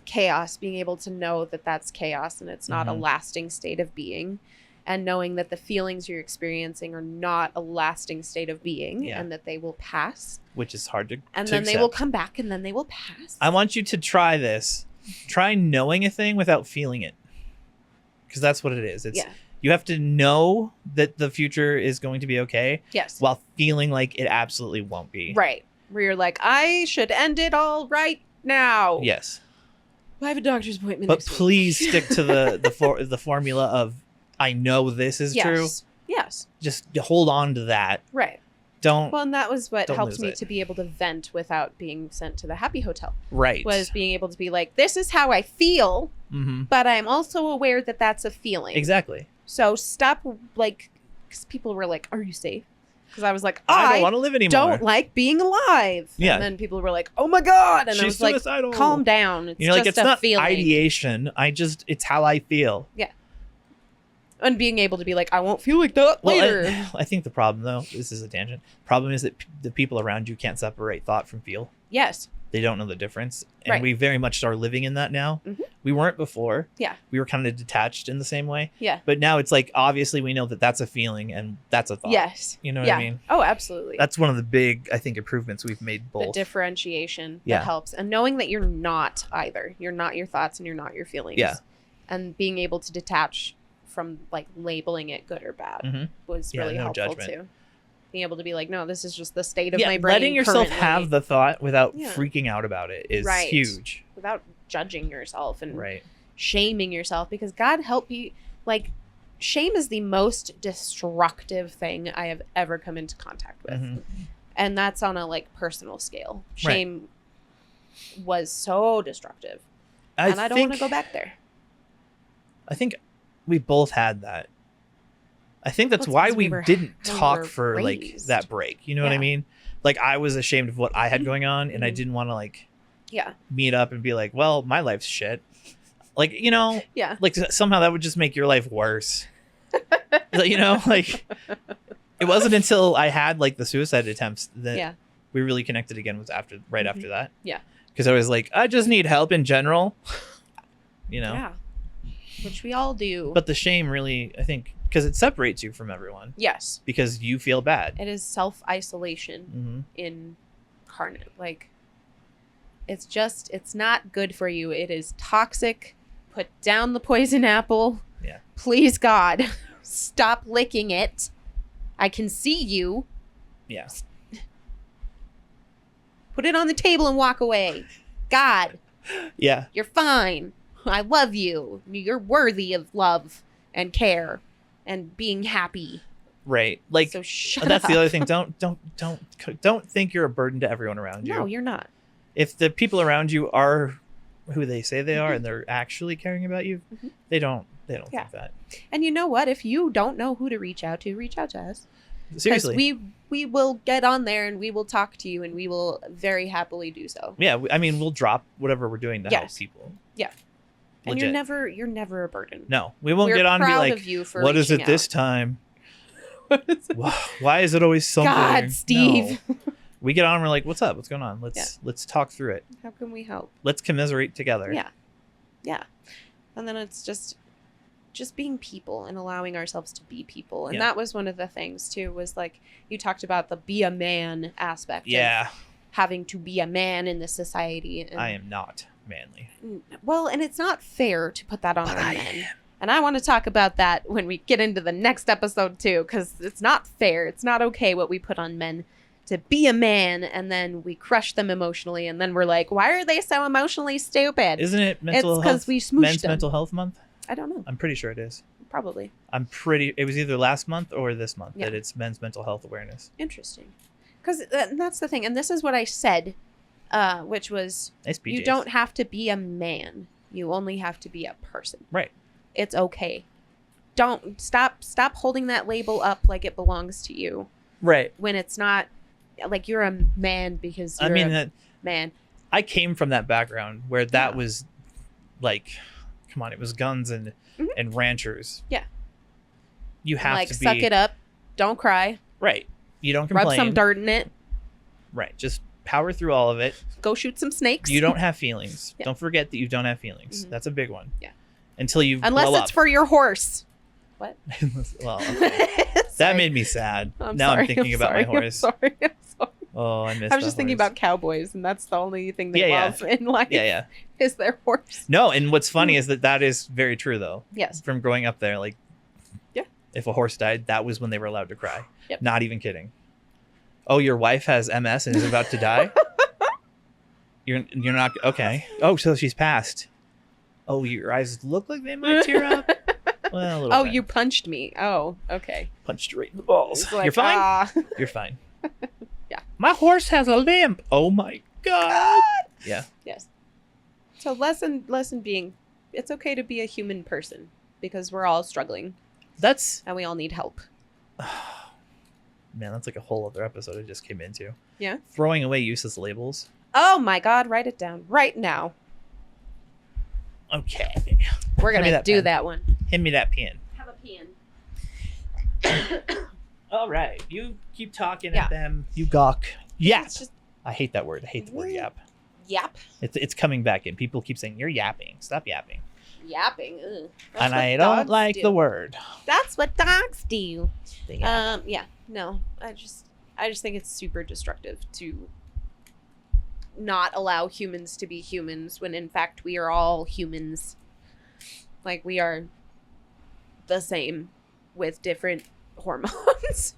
Speaker 1: chaos, being able to know that that's chaos and it's not a lasting state of being, and knowing that the feelings you're experiencing are not a lasting state of being and that they will pass.
Speaker 2: Which is hard to
Speaker 1: And then they will come back and then they will pass.
Speaker 2: I want you to try this. Try knowing a thing without feeling it. Because that's what it is. You have to know that the future is going to be okay.
Speaker 1: Yes.
Speaker 2: While feeling like it absolutely won't be.
Speaker 1: Right. Where you're like, I should end it all right now.
Speaker 2: Yes.
Speaker 1: I have a doctor's appointment.
Speaker 2: But please stick to the formula of I know this is true.
Speaker 1: Yes.
Speaker 2: Just hold on to that.
Speaker 1: Right.
Speaker 2: Don't.
Speaker 1: Well, and that was what helped me to be able to vent without being sent to the happy hotel.
Speaker 2: Right.
Speaker 1: Was being able to be like, this is how I feel, but I'm also aware that that's a feeling.
Speaker 2: Exactly.
Speaker 1: So stop, like, because people were like, are you safe? Because I was like,
Speaker 2: I don't want to live anymore.
Speaker 1: Don't like being alive. Yeah. And then people were like, oh my God. And
Speaker 2: She's
Speaker 1: I was
Speaker 2: suicidal.
Speaker 1: Like, calm down. It's
Speaker 2: just
Speaker 1: like, it's not
Speaker 2: feeling. Ideation. It's how I feel.
Speaker 1: Yeah. And being able to be like, I won't feel like that later.
Speaker 2: I think the problem, though, this is a tangent. Problem is that the people around you can't separate thought from feel.
Speaker 1: Yes.
Speaker 2: They don't know the difference. And we very much are living in that now. We weren't before.
Speaker 1: Yeah.
Speaker 2: We were kind of detached in the same way.
Speaker 1: Yeah.
Speaker 2: But now it's like, obviously, we know that that's a feeling and that's a thought.
Speaker 1: Yes.
Speaker 2: You know what I mean?
Speaker 1: Oh, absolutely.
Speaker 2: That's one of the big, I think, improvements we've made both.
Speaker 1: The differentiation that helps. And knowing that you're not either. You're not your thoughts and you're not your feelings.
Speaker 2: Yeah.
Speaker 1: And being able to detach from like labeling it good or bad was really helpful too. Being able to be like, no, this is just the state of my brain.
Speaker 2: Letting yourself have the thought without freaking out about it is huge.
Speaker 1: Without judging yourself and shaming yourself, because God help you. Like, shame is the most destructive thing I have ever come into contact with. And that's on a like personal scale. Shame was so destructive. And I don't want to go back there.
Speaker 2: I think we both had that. I think that's why we didn't talk for like that break. You know what I mean? Like I was ashamed of what I had going on, and I didn't want to like meet up and be like, well, my life's shit. Like, you know, like somehow that would just make your life worse. You know, like it wasn't until I had like the suicide attempts that we really connected again was after that. Yeah. Because I was like, I just need help in general. You know? Yeah.
Speaker 1: Which we all do.
Speaker 2: But the shame really, I think, because it separates you from everyone.
Speaker 1: Yes.
Speaker 2: Because you feel bad.
Speaker 1: It is self-isolation incarnate. Like, it's not good for you. It is toxic. Put down the poison apple.
Speaker 2: Yeah.
Speaker 1: Please, God, stop licking it. I can see you.
Speaker 2: Yeah.
Speaker 1: Put it on the table and walk away. God.
Speaker 2: Yeah.
Speaker 1: You're fine. I love you. You're worthy of love and care and being happy.
Speaker 2: Right. Like
Speaker 1: so
Speaker 2: that's the other thing. Don't think you're a burden to everyone around you.
Speaker 1: No, you're not.
Speaker 2: If the people around you are who they say they are and they're actually caring about you, they don't think that.
Speaker 1: And you know what? If you don't know who to reach out to us.
Speaker 2: Seriously.
Speaker 1: Because we will get on there and we will talk to you and we will very happily do so.
Speaker 2: Yeah, I mean, we'll drop whatever we're doing to help people.
Speaker 1: Yeah. And you're never a burden.
Speaker 2: No, we won't get on and be like, what is it this time? Why is it always something?
Speaker 1: God, Steve.
Speaker 2: No. We get on and we're like, what's up? What's going on? Let's talk through it.
Speaker 1: How can we help?
Speaker 2: Let's commiserate together.
Speaker 1: Yeah. Yeah. And then it's just being people and allowing ourselves to be people. And that was one of the things too, was like you talked about the be a man aspect.
Speaker 2: Yeah.
Speaker 1: Of having to be a man in this society. And,
Speaker 2: I am not manly.
Speaker 1: Well, and it's not fair to put that on our men. And I want to talk about that when we get into the next episode too, because it's not fair. It's not okay what we put on men to be a man, and then we crush them emotionally, and then we're like, why are they so emotionally stupid?
Speaker 2: Isn't it mental health?
Speaker 1: It's because we smooshed
Speaker 2: Men's
Speaker 1: them.
Speaker 2: Mental Health Month?
Speaker 1: I don't know.
Speaker 2: I'm pretty sure it is.
Speaker 1: Probably.
Speaker 2: It was either last month or this month that it's Men's Mental Health Awareness.
Speaker 1: Interesting. Because that's the thing. And this is what I said, which was, you don't have to be a man. You only have to be a person.
Speaker 2: Right.
Speaker 1: It's okay. Don't stop holding that label up like it belongs to you.
Speaker 2: Right.
Speaker 1: When it's not, like you're a man because you're a man.
Speaker 2: I came from that background where that was like, come on, it was guns and ranchers.
Speaker 1: Yeah.
Speaker 2: You have to be,
Speaker 1: suck it up. Don't cry.
Speaker 2: Right. You don't complain.
Speaker 1: Rub some dirt in it.
Speaker 2: Right. Just power through all of it.
Speaker 1: Go shoot some snakes.
Speaker 2: You don't have feelings. Yeah. Don't forget that you don't have feelings. That's a big one.
Speaker 1: Yeah.
Speaker 2: Until you
Speaker 1: Unless
Speaker 2: blow
Speaker 1: it's
Speaker 2: up.
Speaker 1: For your horse. What?
Speaker 2: Well, okay. That made me sad. I'm thinking about my horse.
Speaker 1: I'm sorry.
Speaker 2: Oh, I missed.
Speaker 1: I was just thinking about cowboys, and that's the only thing they love in life.
Speaker 2: Yeah.
Speaker 1: Is their horse.
Speaker 2: No, and what's funny is that is very true, though.
Speaker 1: Yes.
Speaker 2: From growing up there, like, if a horse died, that was when they were allowed to cry.
Speaker 1: Yep.
Speaker 2: Not even kidding. Oh, your wife has MS and is about to die. You're not okay. Oh, so she's passed. Oh, your eyes look like they might tear up. Well, a little bit.
Speaker 1: You punched me. Oh, okay.
Speaker 2: Punched you right in the balls.
Speaker 1: Like,
Speaker 2: you're fine. You're fine.
Speaker 1: Yeah.
Speaker 2: My horse has a limp. Oh my god. Yeah.
Speaker 1: Yes. So lesson being, it's okay to be a human person because we're all struggling. And we all need help.
Speaker 2: Man, that's like a whole other episode I just came into.
Speaker 1: Yeah.
Speaker 2: Throwing away useless labels.
Speaker 1: Oh my god, write it down right now.
Speaker 2: Okay.
Speaker 1: We're going to do that one.
Speaker 2: Hand me that pen.
Speaker 1: Have a pen.
Speaker 2: All right. You keep talking at them. You gawk. Yap.
Speaker 1: Just...
Speaker 2: I hate that word. I hate the word yap.
Speaker 1: Yap.
Speaker 2: It's coming back in. People keep saying, you're yapping. Stop yapping.
Speaker 1: Yapping.
Speaker 2: And I don't like the word.
Speaker 1: That's what dogs do.
Speaker 2: Yeah.
Speaker 1: No. I just think it's super destructive to not allow humans to be humans when in fact we are all humans. Like we are the same with different hormones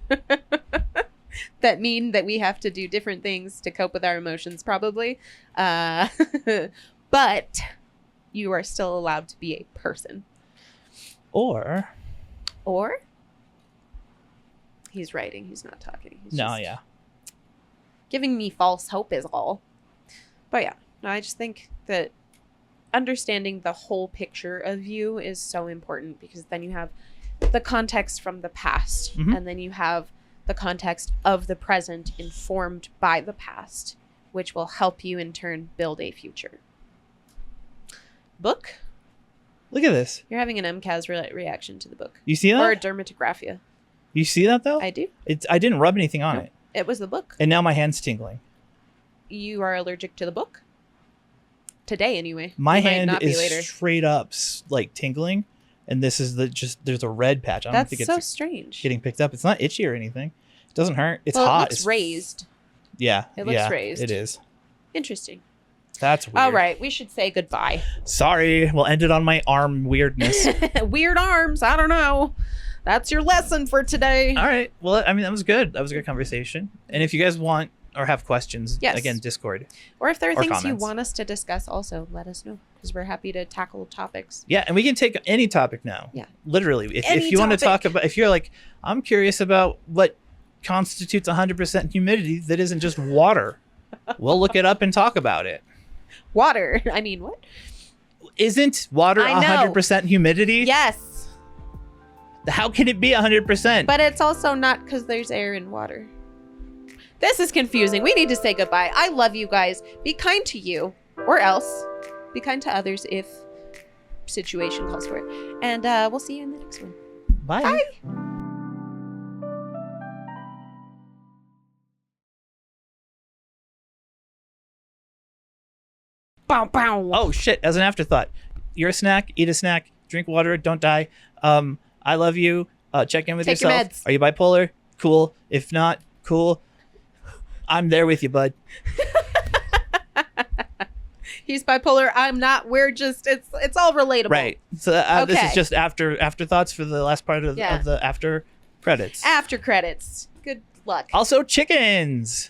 Speaker 1: that mean that we have to do different things to cope with our emotions probably. But you are still allowed to be a person.
Speaker 2: Or
Speaker 1: he's writing, he's not talking. He's
Speaker 2: no,
Speaker 1: just giving me false hope is all. But yeah, No, I just think that understanding the whole picture of you is so important, because then you have the context from the past, and then you have the context of the present informed by the past, which will help you in turn build a future. Book?
Speaker 2: Look at this.
Speaker 1: You're having an MCAS reaction to the book.
Speaker 2: You see that?
Speaker 1: Or a dermatographia.
Speaker 2: You see that though?
Speaker 1: I do.
Speaker 2: I didn't rub anything on it.
Speaker 1: It was the book.
Speaker 2: And now my hand's tingling.
Speaker 1: You are allergic to the book? Today, anyway.
Speaker 2: My hand is straight up like tingling, and this is there's a red patch. I don't think
Speaker 1: it's so strange.
Speaker 2: Getting picked up. It's not itchy or anything. It doesn't hurt. It's hot.
Speaker 1: It looks raised.
Speaker 2: Yeah.
Speaker 1: It looks raised.
Speaker 2: It is.
Speaker 1: Interesting.
Speaker 2: That's weird.
Speaker 1: All right, we should say goodbye.
Speaker 2: Sorry, we'll end it on my arm weirdness.
Speaker 1: Weird arms. I don't know. That's your lesson for today.
Speaker 2: All right. Well, I mean, that was good. That was a good conversation. And if you guys want or have questions, again, Discord.
Speaker 1: Or if there are things
Speaker 2: comments
Speaker 1: you want us to discuss, also let us know, because we're happy to tackle topics.
Speaker 2: Yeah, and we can take any topic now.
Speaker 1: Yeah.
Speaker 2: Literally. If you want to talk about, if you're like, I'm curious about what constitutes 100% humidity that isn't just water, we'll look it up and talk about it.
Speaker 1: Water. I mean, what?
Speaker 2: Isn't water 100% humidity?
Speaker 1: Yes.
Speaker 2: How can it be 100%?
Speaker 1: But it's also not, because there's air in water. This is confusing. We need to say goodbye. I love you guys. Be kind to you, or else be kind to others if situation calls for it. And we'll see you in the next one.
Speaker 2: Bye.
Speaker 1: Bye. Bow, bow.
Speaker 2: Oh shit, as an afterthought. You're a snack, eat a snack, drink water, don't die. I love you. Check in with
Speaker 1: Take your
Speaker 2: yourself.
Speaker 1: meds.
Speaker 2: Are you bipolar? Cool. If not, cool. I'm there with you, bud.
Speaker 1: He's bipolar. I'm not. We're just, it's all relatable.
Speaker 2: Right. So this is just afterthoughts for the last part of the after credits.
Speaker 1: After credits. Good luck.
Speaker 2: Also chickens.